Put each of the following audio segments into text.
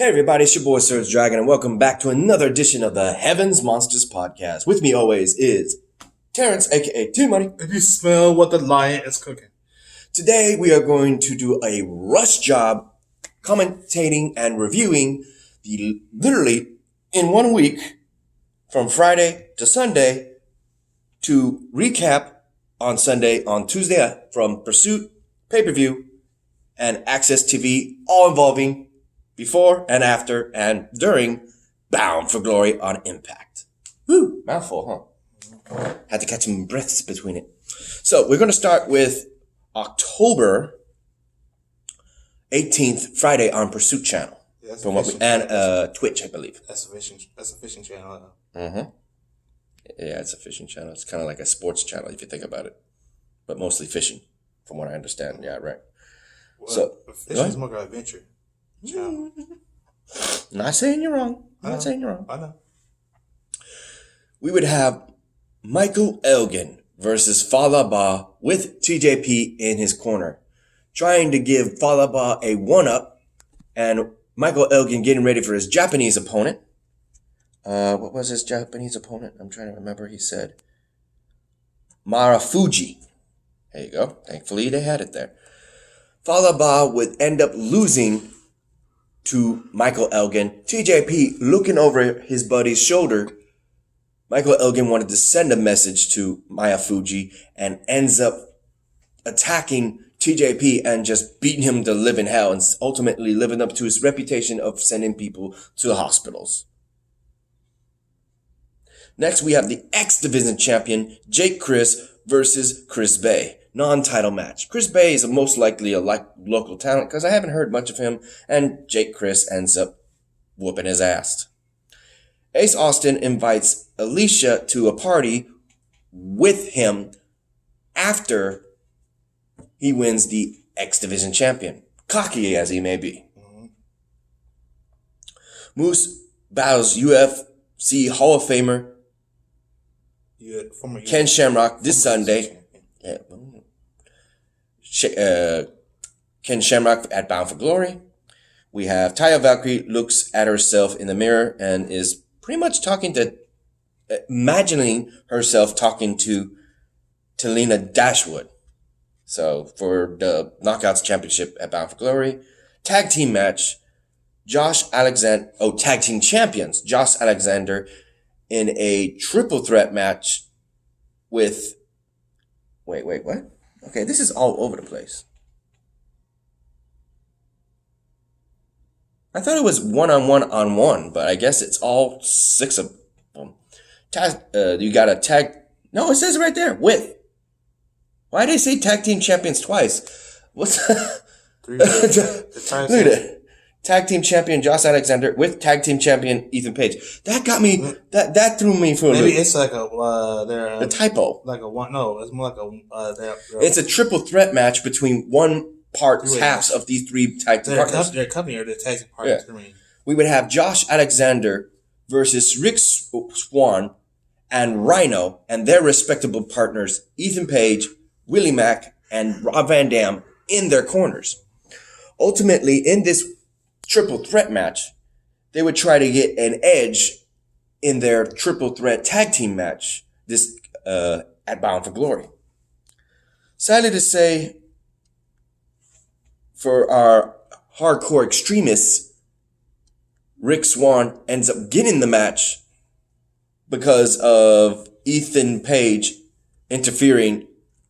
Hey everybody, it's your boy Surge Dragon, and welcome back to another edition of the Heavens Monsters Podcast. With me always is Terrence, aka T-Money. If you smell what the lion is cooking. Today we are going to do a rush job commentating and reviewing the literally in 1 week from Friday to Sunday to recap on Sunday, on Tuesday from Pursuit, pay-per-view, and Access TV, all involving before and after and during Bound for Glory on Impact. Woo! Mouthful, huh? Had to catch some breaths between it. So we're going to start with October 18th, Friday on Pursuit Channel. Yeah, from what and Twitch, I believe. That's a fishing channel. Mm-hmm. Yeah, it's a fishing channel. It's kind of like a sports channel if you think about it. But mostly fishing, from what I understand. Yeah, right. Well, so fishing is more of an adventure channel. Not saying you're wrong. Not saying you're wrong. I know. We would have Michael Elgin versus Falaba with TJP in his corner, trying to give Falaba a one-up, and Michael Elgin getting ready for his Japanese opponent. What was his Japanese opponent? I'm trying to remember. He said Marufuji. There you go. Thankfully, they had it there. Falaba would end up losing to Michael Elgin. TJP looking over his buddy's shoulder. Michael Elgin wanted to send a message to Marufuji and ends up attacking TJP and just beating him to live in hell and ultimately living up to his reputation of sending people to the hospitals. Next, we have the X Division champion, Jake Chris versus Chris Bay. Non-title match. Chris Bay is most likely a local talent because I haven't heard much of him, and Jake Chris ends up whooping his ass. Ace Austin invites Alicia to a party with him after he wins the X Division champion, cocky as he may be. Mm-hmm. Moose battles UFC Hall of Famer Ken Shamrock this Sunday. Yeah. Ken Shamrock at Bound for Glory. We have Taya Valkyrie looks at herself in the mirror and is pretty much imagining herself talking to Talina Dashwood. So for the Knockouts Championship at Bound for Glory, tag team match, tag team champions, Josh Alexander in a triple threat match with, wait, what? Okay, this is all over the place. I thought it was one-on-one, but I guess it's all six of them. You got a tag. No, it says right there, with. Why did they say tag team champions twice? What's Look at that. Tag team champion Josh Alexander with tag team champion Ethan Page. That got me. That threw me for a loop. Maybe it's like a typo. Like a one. No, it's more like a. It's a triple threat match between halves of these three tag team partners. Their company or their tag team partners. Yeah. We would have Josh Alexander versus Rick Swann and Rhino and their respectable partners Ethan Page, Willie Mack, and Rob Van Dam in their corners. Ultimately, in this triple threat match, they would try to get an edge in their triple threat tag team match at Bound for Glory. Sadly to say, for our hardcore extremists, Rick Swann ends up getting the match because of Ethan Page interfering,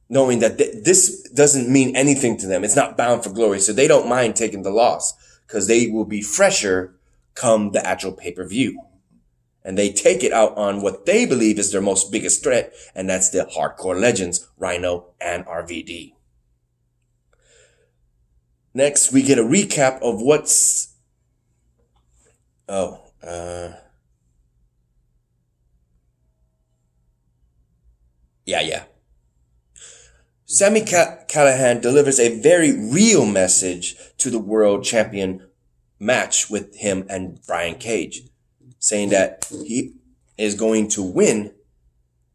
knowing that this doesn't mean anything to them. It's not Bound for Glory, so they don't mind taking the loss because they will be fresher come the actual pay-per-view. And they take it out on what they believe is their most biggest threat, and that's the hardcore legends, Rhino and RVD. Next, we get a recap of what's... Yeah. Sami Callihan delivers a very real message to the world champion match with him and Brian Cage, saying that he is going to win,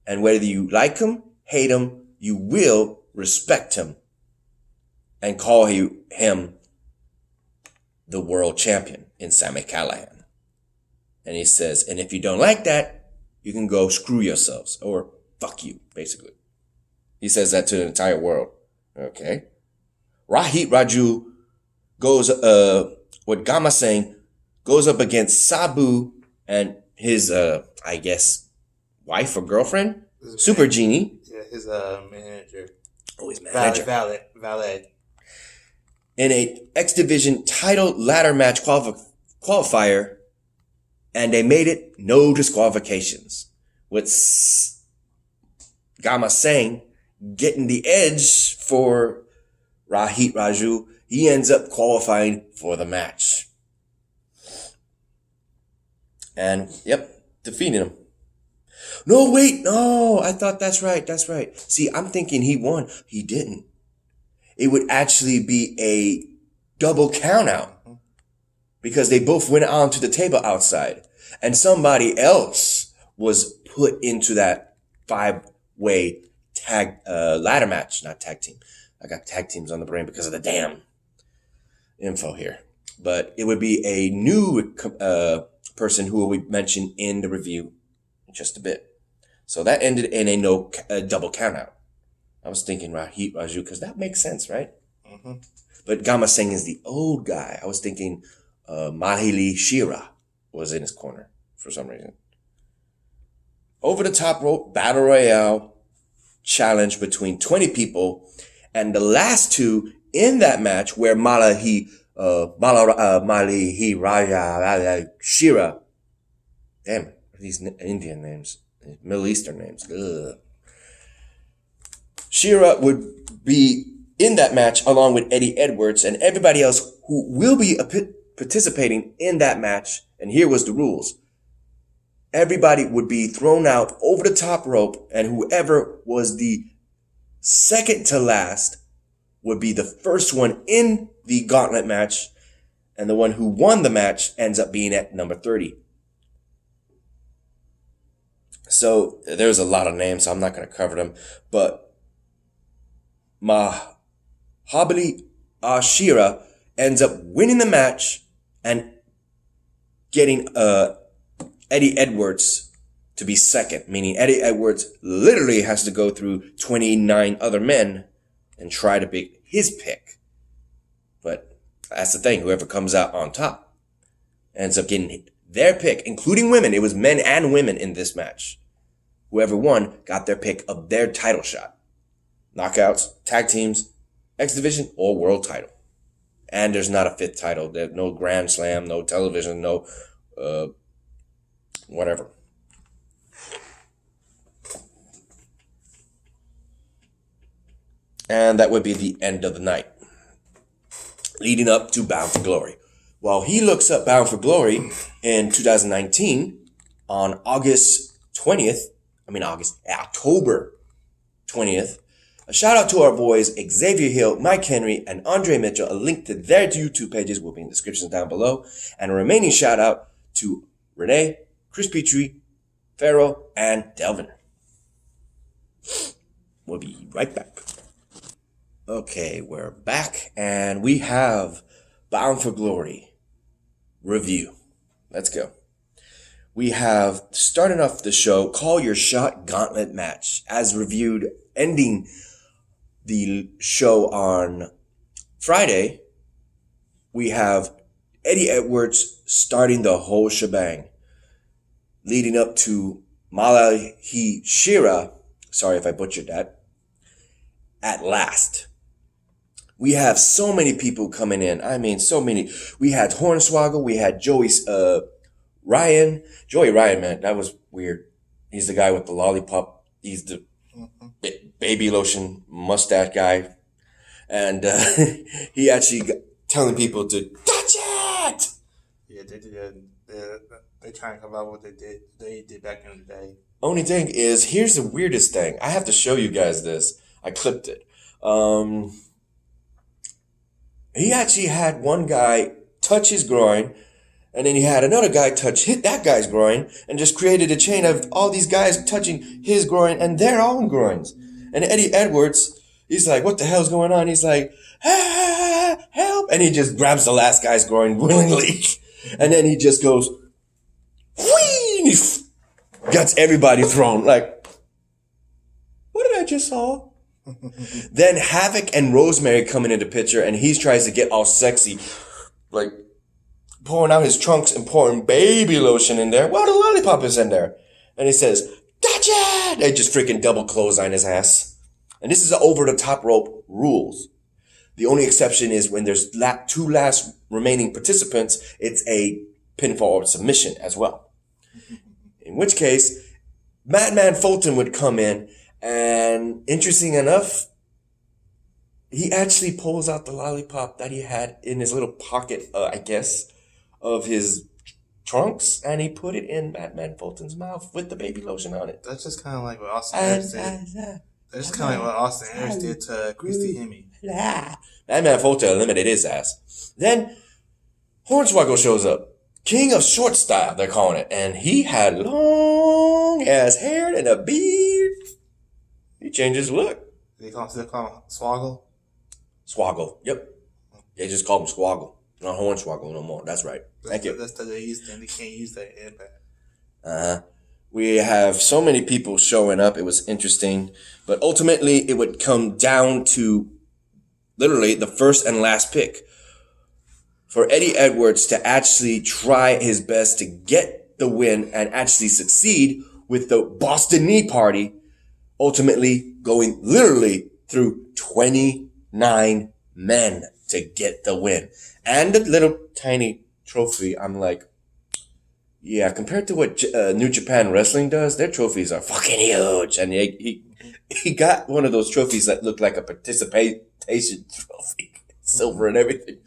and whether you like him, hate him, you will respect him and call him the world champion in Sami Callihan. And he says, and if you don't like that, you can go screw yourselves, or fuck you, basically. He says that to the entire world. Okay. Rohit Raju goes, what Gama saying, goes up against Sabu and his, I guess, wife or girlfriend? Super Genie. Yeah, his manager. Oh, his manager. Valet. In a X Division title ladder match qualifier, and they made it no disqualifications. With Gama Singh getting the edge for Rohit Raju, he ends up qualifying for the match. And, yep, defeating him. No, wait, no, I thought that's right. See, I'm thinking he won. He didn't. It would actually be a double count out because they both went onto the table outside and somebody else was put into that 5-way tag, ladder match, not tag team. I got tag teams on the brain because of the damn info here, but it would be a new, person who we mention in the review in just a bit. So that ended in a double count out. I was thinking Rohit Raju because that makes sense, right? Mm-hmm. But Gama Singh is the old guy. I was thinking Mahili Shira was in his corner for some reason. Over the top rope battle royale challenge between 20 people, and the last two in that match where Mahili Raja Shira, damn, these Indian names, Middle Eastern names. Ugh. Shira would be in that match along with Eddie Edwards and everybody else who will be participating in that match. And here was the rules. Everybody would be thrown out over the top rope, and whoever was the second to last would be the first one in the gauntlet match, and the one who won the match ends up being at number 30. So there's a lot of names, so I'm not going to cover them, but Mahabali Ashira ends up winning the match and getting Eddie Edwards to be second, meaning Eddie Edwards literally has to go through 29 other men and try to pick his pick. But that's the thing, whoever comes out on top ends up getting their pick, including women. It was men and women in this match. Whoever won got their pick of their title shot. Knockouts, tag teams, X Division, or world title. And there's not a fifth title. There's no Grand Slam, no television, no whatever. And that would be the end of the night, leading up to Bound for Glory. While he looks up Bound for Glory in 2019 on October 20th, a shout out to our boys Xavier Hill, Mike Henry, and Andre Mitchell. A link to their YouTube pages will be in the description down below. And a remaining shout out to Renee, Chris Petrie, Farrell, and Delvin. We'll be right back. Okay, we're back, and we have Bound for Glory review. Let's go. We have, starting off the show, Call Your Shot Gauntlet match, as reviewed, ending the show on Friday. We have Eddie Edwards starting the whole shebang, leading up to Malahi Shira, sorry if I butchered that, at last. We have so many people coming in. I mean, so many. We had Hornswoggle. We had Joey Ryan. Joey Ryan, man, that was weird. He's the guy with the lollipop. He's the baby lotion mustache guy. And he actually got telling people to touch it. Yeah, they did. They try and come out what they did back in the day. Only thing is, here's the weirdest thing. I have to show you guys this. I clipped it. He actually had one guy touch his groin, and then he had another guy hit that guy's groin, and just created a chain of all these guys touching his groin and their own groins. And Eddie Edwards, he's like, what the hell's going on? He's like, ah! help. And he just grabs the last guy's groin willingly. And then he just goes, whee! And he gets everybody thrown. Like, what did I just saw? Then Havoc and Rosemary come into the picture, and he tries to get all sexy, like pouring out his trunks and pouring baby lotion in there while the lollipop is in there. And he says, gotcha! They just freaking double clothesline his ass. And this is an over-the-top rope rules. The only exception is when there's two last remaining participants, it's a pinfall or submission as well. In which case, Madman Fulton would come in, and interesting enough, he actually pulls out the lollipop that he had in his little pocket, I guess, of his trunks, and he put it in Madman Fulton's mouth with the baby lotion on it. That's just kind of like what Austin Aries did. That's just kind of like what Austin Aries did to Christy Hemme. Madman Fulton eliminated his ass. Then Hornswoggle shows up. King of Short Style, they're calling it. And he had long ass hair and a beard. He changed his look. They still call him Swoggle? Swoggle, yep. They just call him Swoggle. Not Hornswoggle no more. That's right. Thank you. That's the they use, and they can't use that in Impact. We have so many people showing up. It was interesting. But ultimately, it would come down to literally the first and last pick for Eddie Edwards to actually try his best to get the win and actually succeed with the Boston Knee Party, ultimately going literally through 29 men to get the win. And the little tiny trophy, I'm like, yeah, compared to what New Japan Wrestling does, their trophies are fucking huge. And he got one of those trophies that looked like a participation trophy, silver and everything.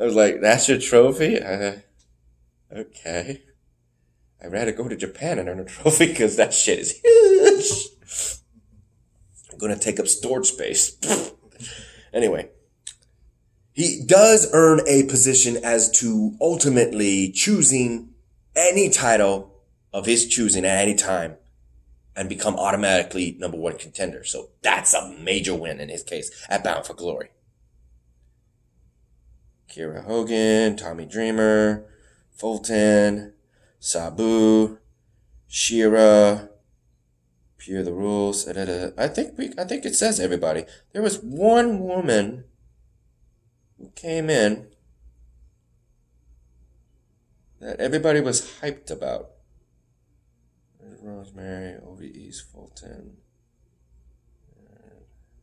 I was like, that's your trophy? Okay. I'd rather go to Japan and earn a trophy because that shit is huge. I'm going to take up storage space. Anyway, he does earn a position as to ultimately choosing any title of his choosing at any time and become automatically number one contender. So that's a major win in his case at Bound for Glory. Kiera Hogan, Tommy Dreamer, Fulton, Sabu, Shira, Pure the Rules. I think it says everybody. There was one woman who came in that everybody was hyped about. There's Rosemary, OVE's Fulton,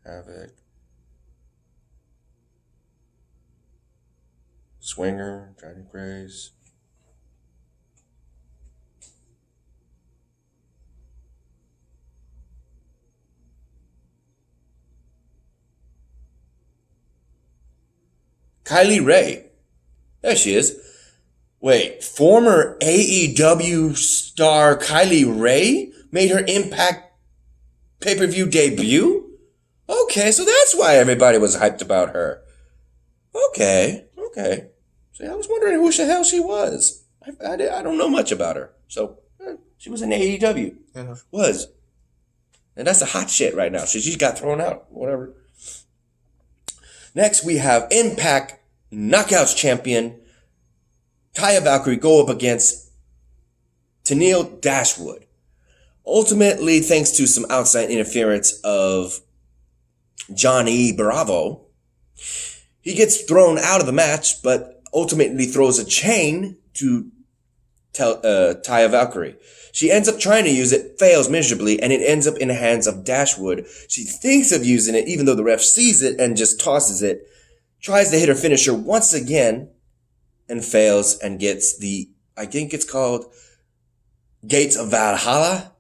Havoc, Swinger, Johnny Grace. Kylie Ray. There she is. Wait, former AEW star Kylie Ray made her Impact pay-per-view debut? Okay, so that's why everybody was hyped about her. Okay. See, I was wondering who the hell she was. I don't know much about her. So, she was in AEW. Yeah. Was. And that's the hot shit right now. So she got thrown out. Whatever. Next, we have Impact Knockouts champion Taya Valkyrie go up against Tennille Dashwood. Ultimately, thanks to some outside interference of Johnny Bravo, he gets thrown out of the match, but ultimately throws a chain to Taya Valkyrie. She ends up trying to use it, fails miserably, and it ends up in the hands of Dashwood. She thinks of using it, even though the ref sees it and just tosses it, tries to hit her finisher once again, and fails and gets the, I think it's called Gates of Valhalla.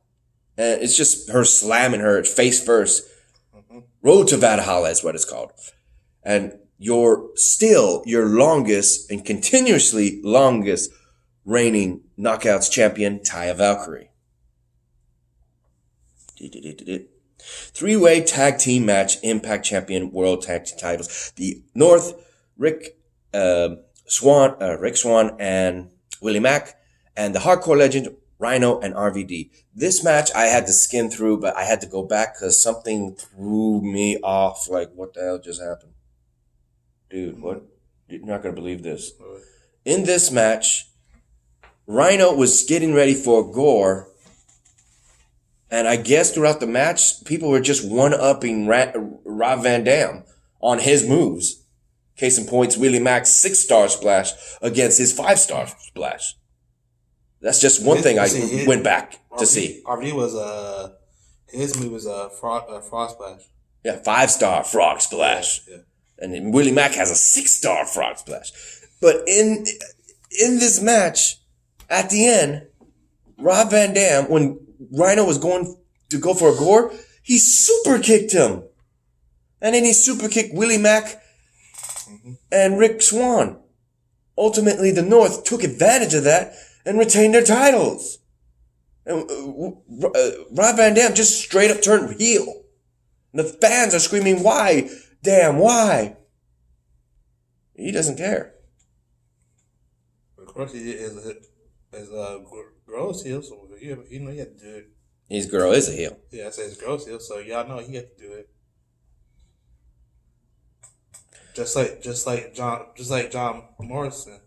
It's just her slamming her face first. Road to Valhalla is what it's called. And you're still your longest and continuously longest reigning Knockouts champion, Taya Valkyrie. Three-way tag team match, Impact champion, world tag team titles. The North, Rick Swan and Willie Mack, and the Hardcore Legend, Rhino and RVD. This match I had to skim through, but I had to go back because something threw me off. Like, what the hell just happened? Dude, what? You're not going to believe this. In this match, Rhino was getting ready for Gore. And I guess throughout the match, people were just one-upping Rob Van Dam on his moves. Case in points, Willie Mack's 6-star splash against his 5-star splash. That's just one thing I went back to see. RVD was his move was a frog splash. Yeah, 5-star frog splash. Yeah. And then Willie Mack has a 6-star frog splash. But in this match, at the end, Rob Van Dam, when Rhino was going to go for a Gore, he super kicked him. And then he super kicked Willie Mack and Rick Swann. Ultimately, the North took advantage of that and retained their titles. And Rob Van Dam just straight up turned heel. And the fans are screaming, "Why? Damn, why?" He doesn't care. Of course, he is Girl's heel, so he had to do it. His girl is a heel. Yeah, I said his girl's heel, so y'all know he had to do it. Just like John Morrison.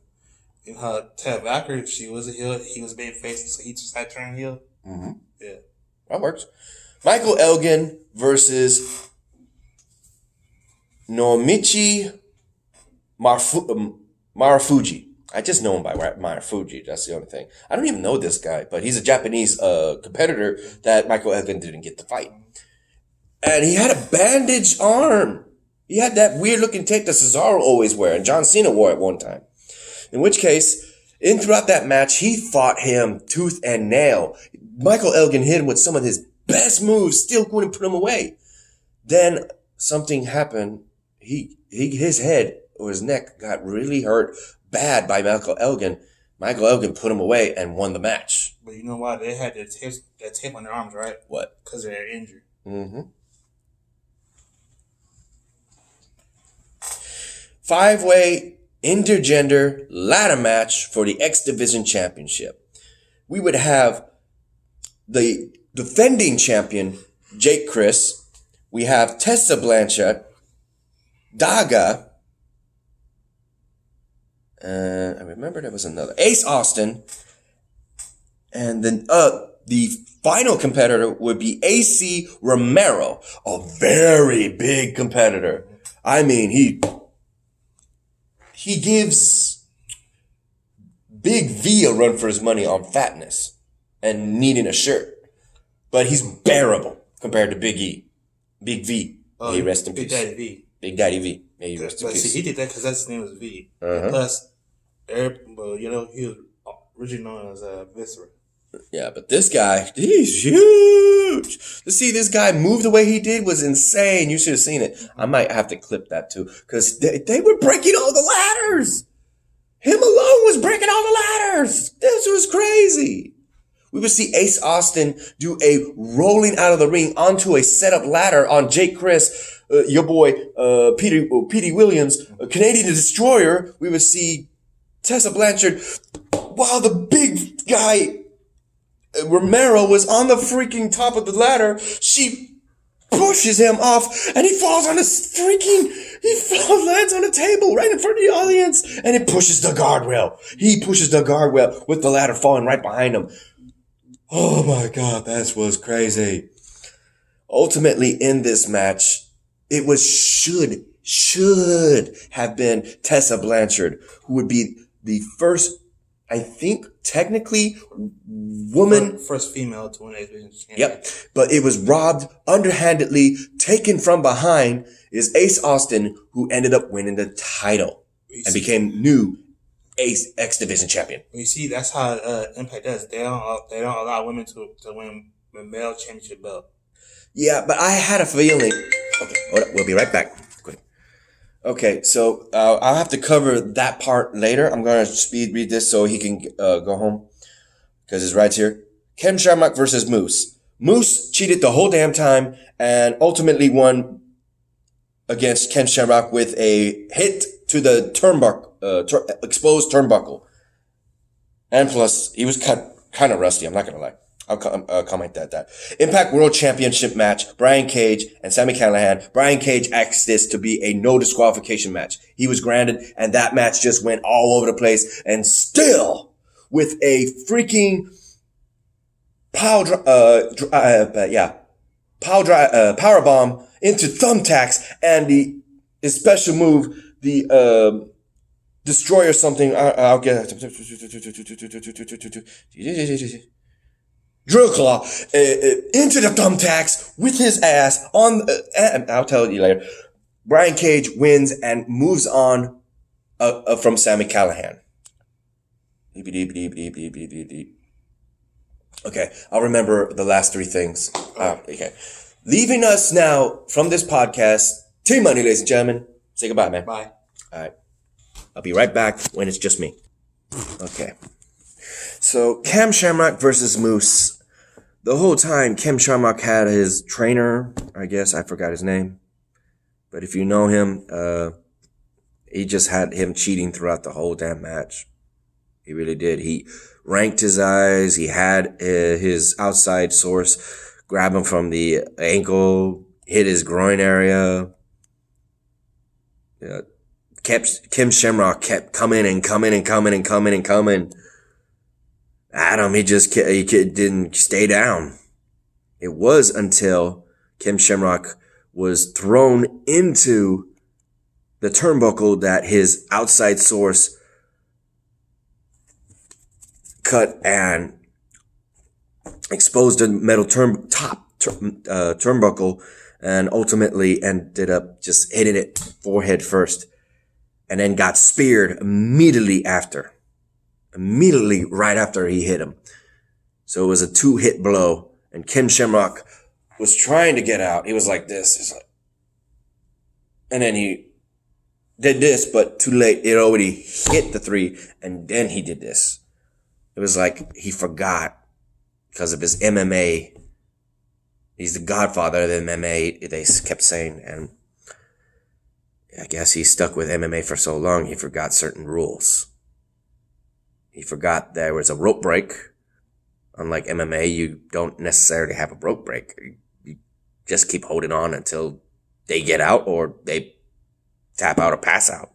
In her Ted Backer, she was a heel. He was being faced, so he just had to turn heel. Mm-hmm. Yeah, that works. Michael Elgin versus Nomichi Marufuji. I just know him by Marufuji. That's the only thing. I don't even know this guy, but he's a Japanese competitor that Michael Elgin didn't get to fight. And he had a bandaged arm. He had that weird looking tape that Cesaro always wear, and John Cena wore at one time. In which case, throughout that match, he fought him tooth and nail. Michael Elgin hit him with some of his best moves, still couldn't put him away. Then something happened. His head or his neck got really hurt bad by Michael Elgin. Michael Elgin put him away and won the match. But you know why? They had that tape on their arms, right? What? Because they're injured. Mm-hmm. 5-way intergender ladder match for the X Division Championship. We would have the defending champion, Jake Chris. We have Tessa Blanchard, Daga, I remember there was another, Ace Austin, and then the final competitor would be AC Romero, a very big competitor. I mean, he gives Big V a run for his money on fatness and needing a shirt. But he's bearable compared to Big E. Big V. May he rest in peace. Big Daddy V. Big Daddy V. May he rest in peace. See, he did that because his name was V. Uh-huh. Plus, he was originally known as Viscera. Yeah, but this guy, he's huge. To see this guy move the way he did was insane. You should have seen it. I might have to clip that too, because they were breaking all the ladders. Him alone was breaking all the ladders. This was crazy. We would see Ace Austin do a rolling out of the ring onto a setup ladder on Jake Chris, your boy Petey Williams, a Canadian Destroyer. We would see Tessa Blanchard, while the big guy Romero was on the freaking top of the ladder. She pushes him off and he falls on lands on the table right in front of the audience, and it pushes the guardrail. He pushes the guardrail with the ladder falling right behind him. Oh my God, that was crazy. Ultimately, in this match, it was should have been Tessa Blanchard, who would be the first, I think, technically, first female to win a division championship. Yep. But it was robbed underhandedly, taken from behind, is Ace Austin, who ended up winning the title and became new X Division champion. You see, that's how Impact does. They don't allow women to win the male championship belt. Yeah, but I had a feeling. Okay, hold up. We'll be right back. Quick. Okay, so I'll have to cover that part later. I'm going to speed read this so he can go home, because it's right here. Ken Shamrock versus Moose. Moose cheated the whole damn time and ultimately won against Ken Shamrock with a hit to the exposed turnbuckle. And plus, he was kind of rusty, I'm not going to lie. I'll comment that. Impact World Championship match, Brian Cage and Sami Callihan. Brian Cage asked this to be a no disqualification match. He was granted, and that match just went all over the place. And still, with a freaking power bomb into thumbtacks and the special move, the destroyer something. I'll get drill claw into the thumbtacks with his ass on. I'll tell you later. Brian Cage wins and moves on from Sami Callihan. Okay, I'll remember the last three things. Okay, leaving us now from this podcast. Team Money, ladies and gentlemen. Say goodbye, man. Bye. All right, I'll be right back when it's just me. Okay. So Cam Shamrock versus Moose. The whole time, Cam Shamrock had his trainer, I guess, I forgot his name. But if you know him, he just had him cheating throughout the whole damn match. He really did. He ranked his eyes. He had his outside source grab him from the ankle, hit his groin area. Kim Shamrock kept coming at him. He didn't stay down. It was until Kim Shamrock was thrown into the turnbuckle that his outside source cut and exposed the metal turnbuckle, and ultimately ended up just hitting it forehead first, and then got speared immediately right after he hit him. So it was a 2-hit blow, and Kim Shamrock was trying to get out. He was like this. And then he did this, but too late. It already hit the 3, and then he did this. It was like he forgot because of his MMA. He's the godfather of MMA, they kept saying, and I guess he stuck with MMA for so long, he forgot certain rules. He forgot there was a rope break. Unlike MMA, you don't necessarily have a rope break. You just keep holding on until they get out or they tap out or pass out.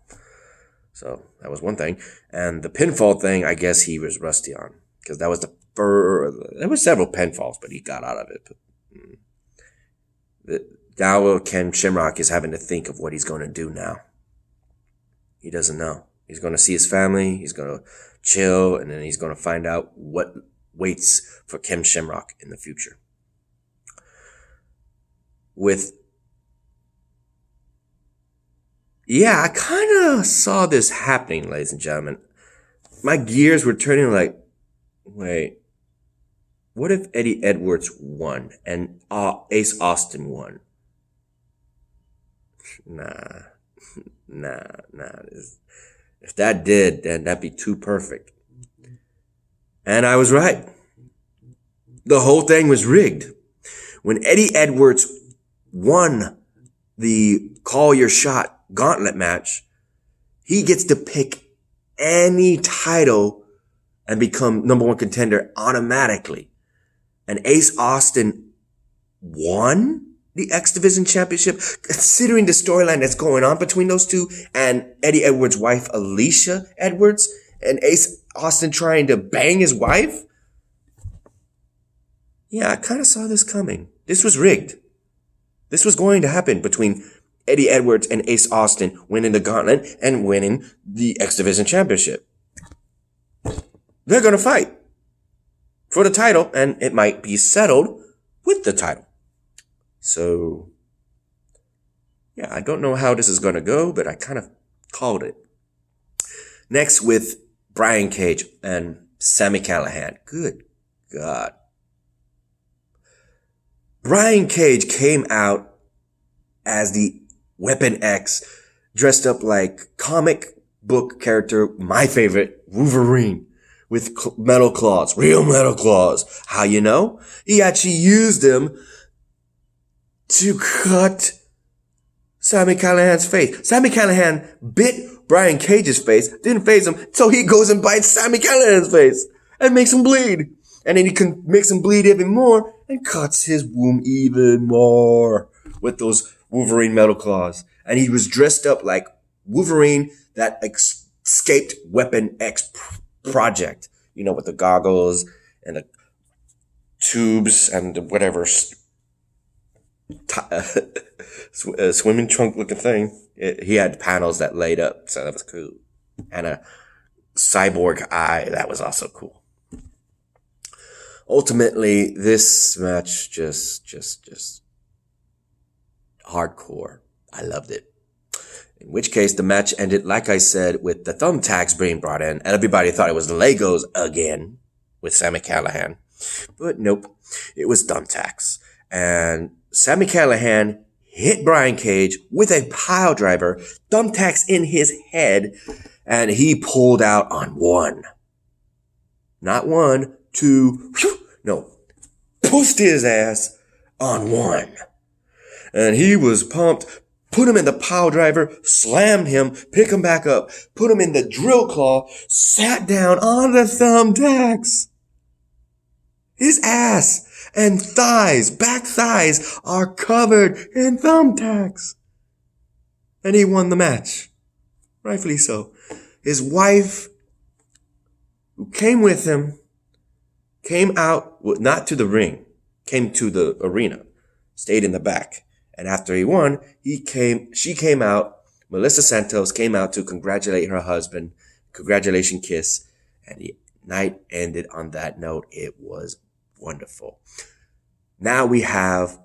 So that was one thing. And the pinfall thing, I guess he was rusty on. Because that was there were several pinfalls, but he got out of it. Now Ken Shamrock is having to think of what he's going to do now. He doesn't know. He's going to see his family. He's going to chill. And then he's going to find out what waits for Ken Shamrock in the future. I kind of saw this happening, ladies and gentlemen. My gears were turning like, wait, what if Eddie Edwards won and Ace Austin won? Nah. If that did, then that'd be too perfect. And I was right. The whole thing was rigged. When Eddie Edwards won the Call Your Shot gauntlet match, he gets to pick any title and become number one contender automatically. And Ace Austin won the X Division Championship, considering the storyline that's going on between those two and Eddie Edwards' wife, Alicia Edwards, and Ace Austin trying to bang his wife. Yeah, I kind of saw this coming. This was rigged. This was going to happen between Eddie Edwards and Ace Austin winning the gauntlet and winning the X Division Championship. They're going to fight for the title, and it might be settled with the title. So, yeah, I don't know how this is going to go, but I kind of called it. Next with Brian Cage and Sami Callihan. Good God. Brian Cage came out as the Weapon X, dressed up like comic book character, my favorite, Wolverine, with metal claws, real metal claws. How you know? He actually used them to cut Sami Callihan's face. Sami Callihan bit Brian Cage's face, didn't phase him, so he goes and bites Sami Callihan's face and makes him bleed. And then he makes him bleed even more and cuts his womb even more with those Wolverine metal claws. And he was dressed up like Wolverine, that escaped Weapon X project, with the goggles and the tubes and the whatever swimming trunk looking thing. He had panels that laid up, so that was cool. And a cyborg eye, that was also cool. Ultimately, this match just hardcore. I loved it. In which case, the match ended, like I said, with the thumbtacks being brought in, and everybody thought it was the Legos again with Sami Callihan. But nope, it was thumbtacks. And Sami Callihan hit Brian Cage with a pile driver, thumbtacks in his head, and he pulled out on one. Not one, two, no, pushed his ass on one. And he was pumped, put him in the pile driver, slammed him, pick him back up, put him in the drill claw, sat down on the thumbtacks. His ass and thighs, back thighs, are covered in thumbtacks. And he won the match. Rightfully so. His wife, who came with him, came out, not to the ring, came to the arena, stayed in the back. And after he won, she came out, Melissa Santos came out to congratulate her husband, congratulation kiss, and the night ended on that note. It was wonderful. Now we have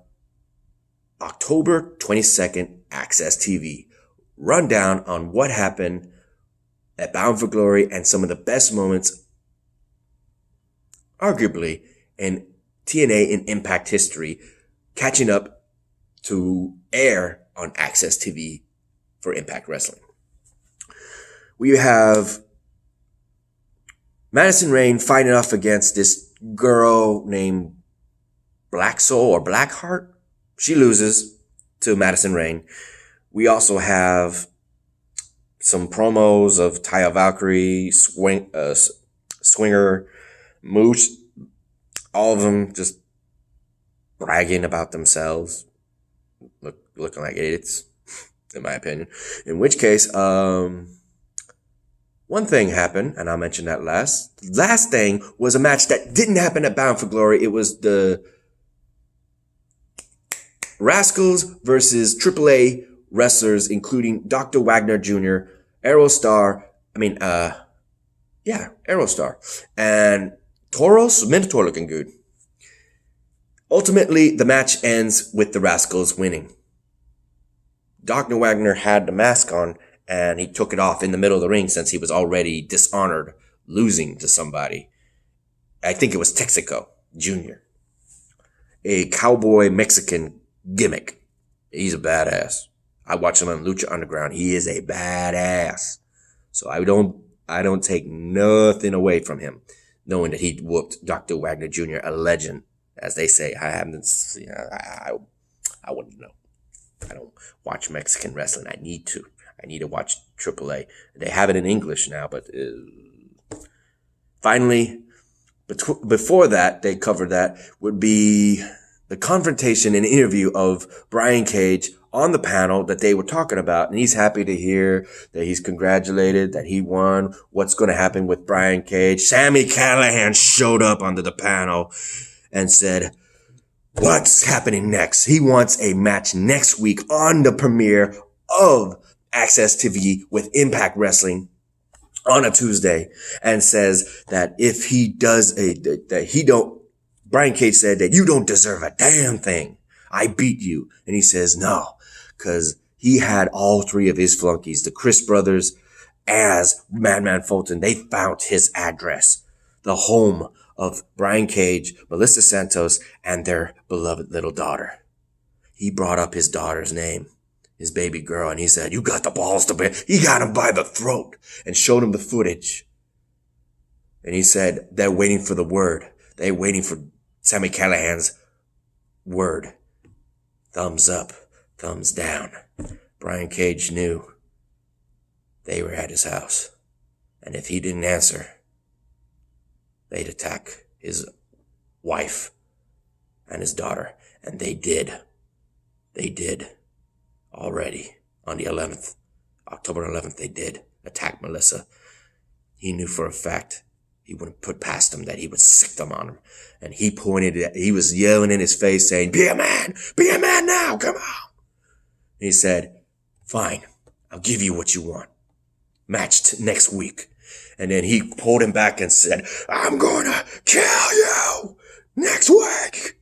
October 22nd, Access TV. Rundown on what happened at Bound for Glory and some of the best moments, arguably, in TNA and Impact history, catching up to air on Access TV for Impact Wrestling. We have Madison Rayne fighting off against this girl named Black Soul or Blackheart. She loses to Madison Rayne. We also have some promos of Taya Valkyrie, Swinger, Moose, all of them just bragging about themselves, looking like idiots, in my opinion. In which case, one thing happened, and I'll mention that last. Last thing was a match that didn't happen at Bound for Glory. It was the Rascals versus AAA wrestlers, including Dr. Wagner Jr., Aerostar, and Toros, Minotaur looking good. Ultimately, the match ends with the Rascals winning. Dr. Wagner had the mask on, and he took it off in the middle of the ring since he was already dishonored, losing to somebody. I think it was Texaco Jr., a cowboy Mexican gimmick. He's a badass. I watch him on Lucha Underground. He is a badass. So I don't take nothing away from him, knowing that he whooped Dr. Wagner Jr., a legend, as they say. I haven't seen, I wouldn't know. I don't watch Mexican wrestling. I need to. I need to watch AAA. They have it in English now, but finally, before that, they covered that, would be the confrontation and interview of Brian Cage on the panel that they were talking about. And he's happy to hear that he's congratulated, that he won. What's going to happen with Brian Cage? Sami Callihan showed up onto the panel and said, what's happening next? He wants a match next week on the premiere of Access TV with Impact Wrestling on a Tuesday, and says that if he does Brian Cage said that you don't deserve a damn thing. I beat you. And he says no, because he had all three of his flunkies, the Chris brothers as Madman Fulton. They found his address, the home of Brian Cage, Melissa Santos, and their beloved little daughter. He brought up his daughter's name, his baby girl, and he said, you got the balls to bear. He got him by the throat and showed him the footage. And he said, they're waiting for the word. They're waiting for Sami Callihan's word. Thumbs up, thumbs down. Brian Cage knew they were at his house. And if he didn't answer, they'd attack his wife and his daughter. And they did. They did already on the 11th. October 11th, they did attack Melissa. He knew for a fact he wouldn't put past him that he would sick them on him. And he he was yelling in his face saying, be a man now, come on. And he said, fine, I'll give you what you want. Match next week. And then he pulled him back and said, I'm gonna kill you next week.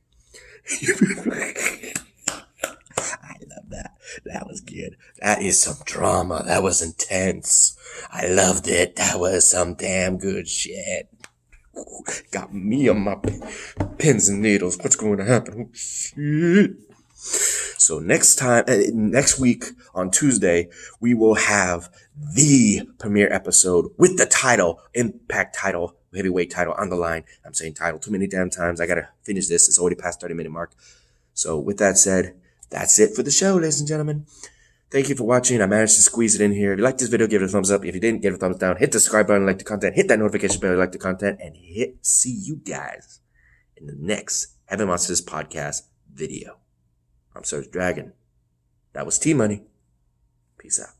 I love that. That was good. That is some drama. That was intense. I loved it. That was some damn good shit. Got me on my pins and needles. What's going to happen? Oh, shit. So next week on Tuesday, we will have the premiere episode with the title, Impact title, heavyweight title on the line. I'm saying title too many damn times. I got to finish this. It's already past 30-minute mark. So with that said, that's it for the show, ladies and gentlemen. Thank you for watching. I managed to squeeze it in here. If you liked this video, give it a thumbs up. If you didn't, give it a thumbs down. Hit the subscribe button, like the content. Hit that notification bell, like the content. And see you guys in the next Heaven Monsters podcast video. I'm Surge Dragon. That was T-Money. Peace out.